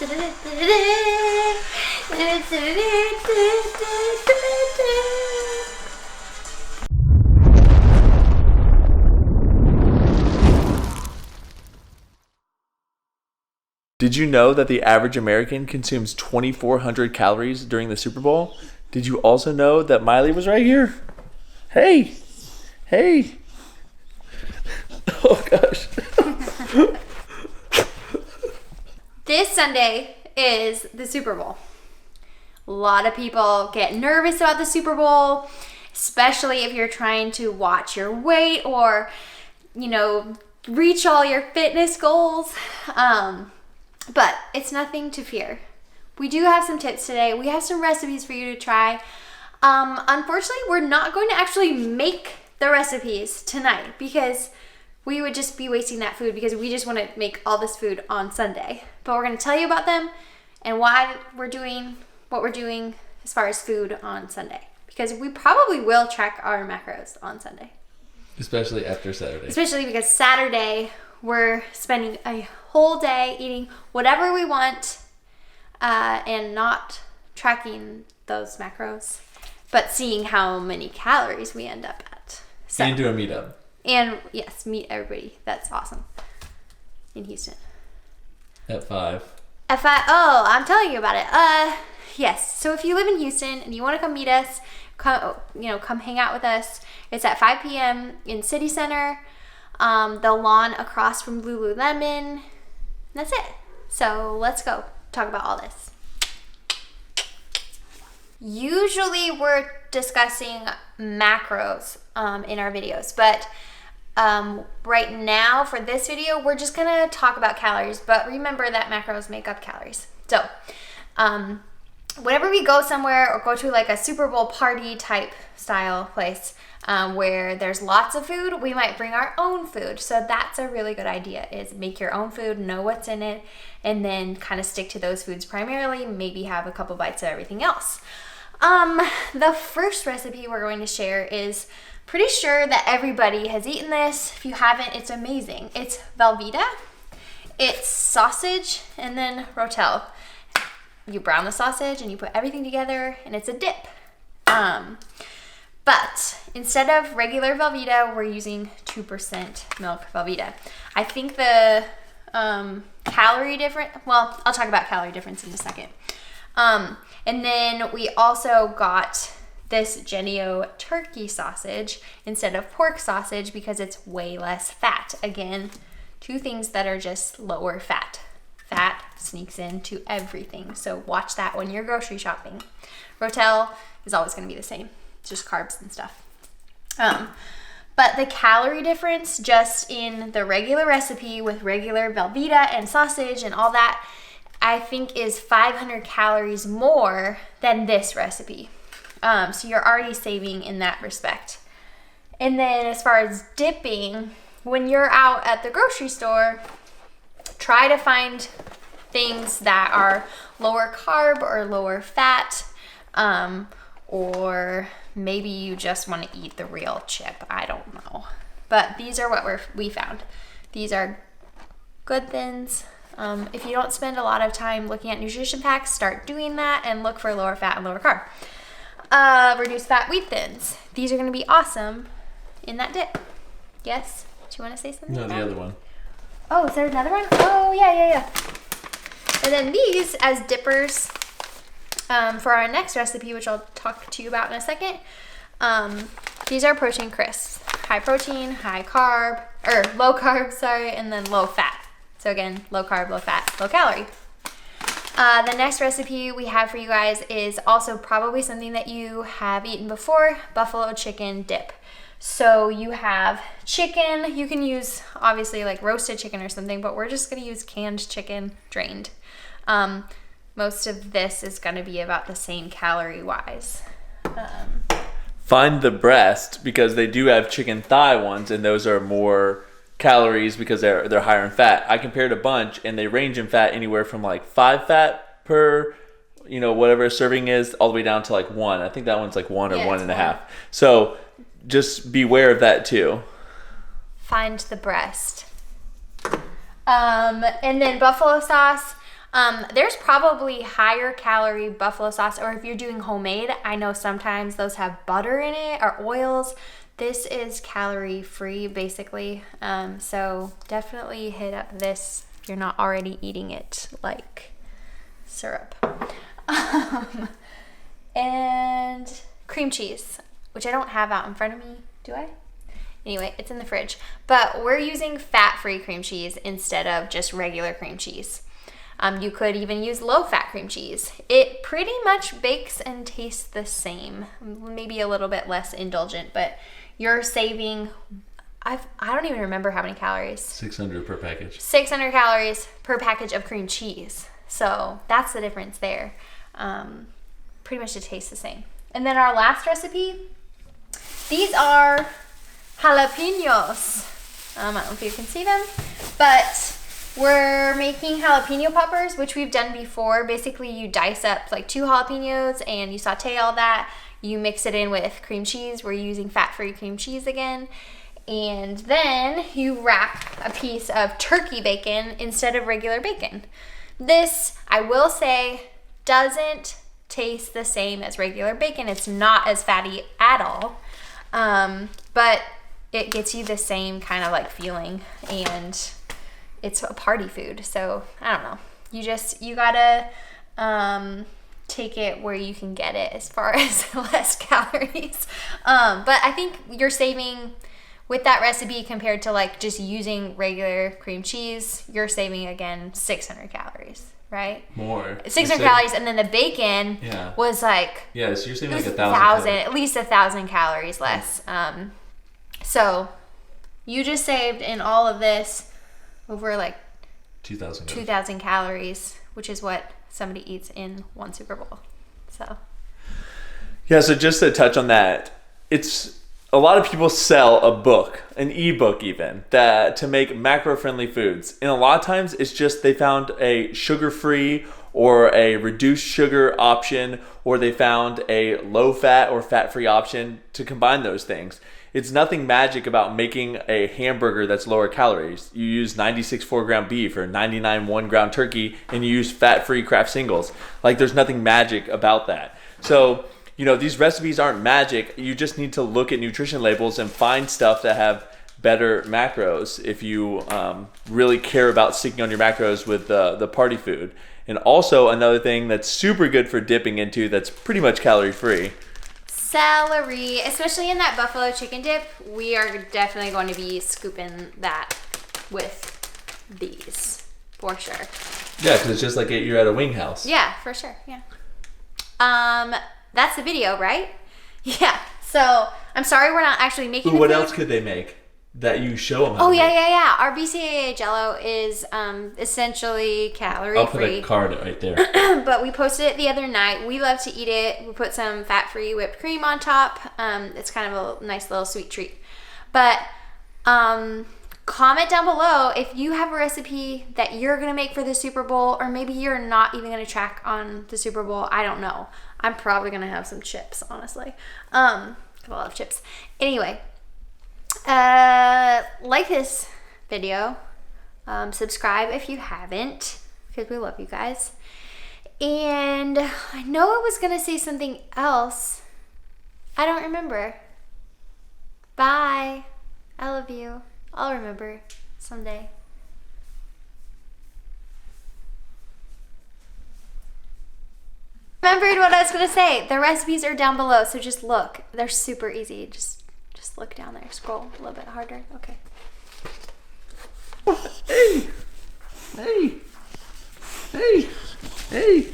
Did you know that the average American consumes 2,400 calories during the Super Bowl? Did you also know that Miley was right here? Hey! Oh gosh. This Sunday is the Super Bowl. A lot of people get nervous about the Super Bowl, especially if you're trying to watch your weight or, reach all your fitness goals. But it's nothing to fear. We do have some tips today. We have some recipes for you to try. Unfortunately, we're not going to actually make the recipes tonight because we would just be wasting that food because we just want to make all this food on Sunday. But we're going to tell you about them and why we're doing what we're doing as far as food on Sunday. Because we probably will track our macros on Sunday. Especially after Saturday. Especially because Saturday, we're spending a whole day eating whatever we want and not tracking those macros, but seeing how many calories we end up at. So, and do a meetup. And yes, meet everybody. That's awesome. In Houston. At 5. Oh, I'm telling you about it. Yes. So if you live in Houston and you want to come meet us, come hang out with us. It's at 5 p.m. in City Center. The lawn across from Lululemon. That's it. So let's go talk about all this. Usually we're discussing macros in our videos, but right now for this video, we're just gonna talk about calories, but remember that macros make up calories. So whenever we go somewhere or go to like a Super Bowl party type style place, where there's lots of food, we might bring our own food. So that's a really good idea, is make your own food, know what's in it, and then kind of stick to those foods primarily, maybe have a couple bites of everything else. The first recipe we're going to share is pretty sure that everybody has eaten this. If you haven't, it's amazing. It's velveeta, it's sausage, and then rotel. You brown the sausage and you put everything together and it's a dip. But instead of regular velveeta, we're using 2% milk velveeta. I think the calorie difference, well, I'll talk about calorie difference in a second. And then we also got this Jello turkey sausage instead of pork sausage because it's way less fat. Again, two things that are just lower fat. Fat sneaks into everything. So watch that when you're grocery shopping. Rotel is always going to be the same. It's just carbs and stuff. But the calorie difference just in the regular recipe with regular velveeta and sausage and all that, I think is 500 calories more than this recipe. So you're already saving in that respect. And then as far as dipping, when you're out at the grocery store, try to find things that are lower carb or lower fat, or maybe you just want to eat the real chip. I don't know. But these are what we found. These are good thins. If you don't spend a lot of time looking at nutrition packs, start doing that and look for lower fat and lower carb. Reduced fat wheat thins. These are going to be awesome in that dip. Yes? Do you want to say something? No, the other one. Oh, is there another one? Oh, yeah. And then these as dippers for our next recipe, which I'll talk to you about in a second. These are protein crisps. High protein, high carb, or low carb, and then low fat. So again, low carb, low fat, low calorie. The next recipe we have for you guys is also probably something that you have eaten before, buffalo chicken dip. So you have chicken. You can use obviously like roasted chicken or something, but we're just going to use canned chicken, drained. Most of this is going to be about the same calorie wise. Find the breast because they do have chicken thigh ones, and those are more calories because they're higher in fat. I compared a bunch, and they range in fat anywhere from like 5 fat per, whatever a serving is, all the way down to like 1. I think that one's like 1 or 1.5. So just beware of that too. Find the breast. And then buffalo sauce. There's probably higher calorie buffalo sauce, or if you're doing homemade, I know sometimes those have butter in it or oils. This is calorie free basically. So definitely hit up this if you're not already eating it like syrup. And cream cheese, which I don't have out in front of me, do I? Anyway, it's in the fridge. But we're using fat-free cream cheese instead of just regular cream cheese. You could even use low-fat cream cheese. It pretty much bakes and tastes the same, maybe a little bit less indulgent, but you're saving, I don't even remember how many calories. 600 per package. 600 calories per package of cream cheese. So that's the difference there. Pretty much it tastes the same. And then our last recipe, these are jalapenos. I don't know if you can see them, but we're making jalapeno poppers, which we've done before. Basically, you dice up like 2 jalapenos and you saute all that. You mix it in with cream cheese. We're using fat-free cream cheese again. And then you wrap a piece of turkey bacon instead of regular bacon. This, I will say, doesn't taste the same as regular bacon. It's not as fatty at all, but it gets you the same kind of like feeling, and it's a party food. So I don't know, you gotta take it where you can get it as far as less calories, but I think you're saving with that recipe compared to like just using regular cream cheese. You're saving again 600 calories, right? More. 600 calories, and then the bacon was like, so you're saving like 1,000, at least 1,000 calories less. So you just saved in all of this over like 2,000 calories, which is what somebody eats in one Super Bowl. So yeah, so just to touch on that, it's a lot of people sell a book, an ebook even, that to make macro-friendly foods. And a lot of times it's just they found a sugar-free or a reduced sugar option, or they found a low-fat or fat-free option to combine those things. It's nothing magic about making a hamburger that's lower calories. You use 96 4-gram beef or 99 1-gram turkey, and you use fat-free Kraft singles. Like, there's nothing magic about that. So, you know, these recipes aren't magic. You just need to look at nutrition labels and find stuff that have better macros if you really care about sticking on your macros with the party food. And also another thing that's super good for dipping into that's pretty much calorie-free. Celery, especially in that buffalo chicken dip, we are definitely going to be scooping that with these, for sure. Yeah, because it's just like you're at a wing house. Yeah, for sure, yeah. That's the video, right? Yeah, so I'm sorry we're not actually making what else could they make that you show them how Oh, to make? yeah. Our Bcaa Jello is essentially calorie-free. I'll put a card right there. But we posted it the other night. We love to eat it. We put some fat-free whipped cream on top. It's kind of a nice little sweet treat. But comment down below if you have a recipe that you're going to make for the Super Bowl, or maybe you're not even going to track on the Super Bowl. I don't know. I'm probably going to have some chips, honestly. I love chips. Anyway, like this video. Subscribe if you haven't, because we love you guys. And I know I was going to say something else. I don't remember. Bye. I love you. I'll remember someday. Remembered what I was going to say. The recipes are down below, so just look. They're super easy. Just look down there. Scroll a little bit harder. Okay. Hey!